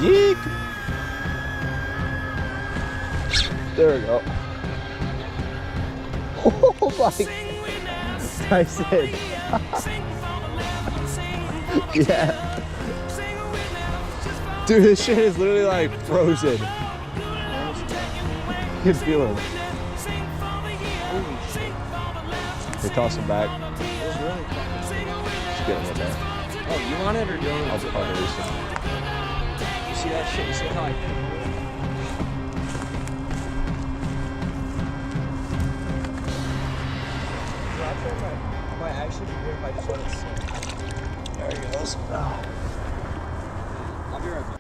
Yeek. There we go. Oh my. Nice hit. Yeah. Dude, this shit is literally like frozen. You can feel it. They toss him back. Just get him with that. Oh, you want it or do you want it? I'll release it. You see that shit? You see how I might actually be good if I just let it sit. There he goes. Oh.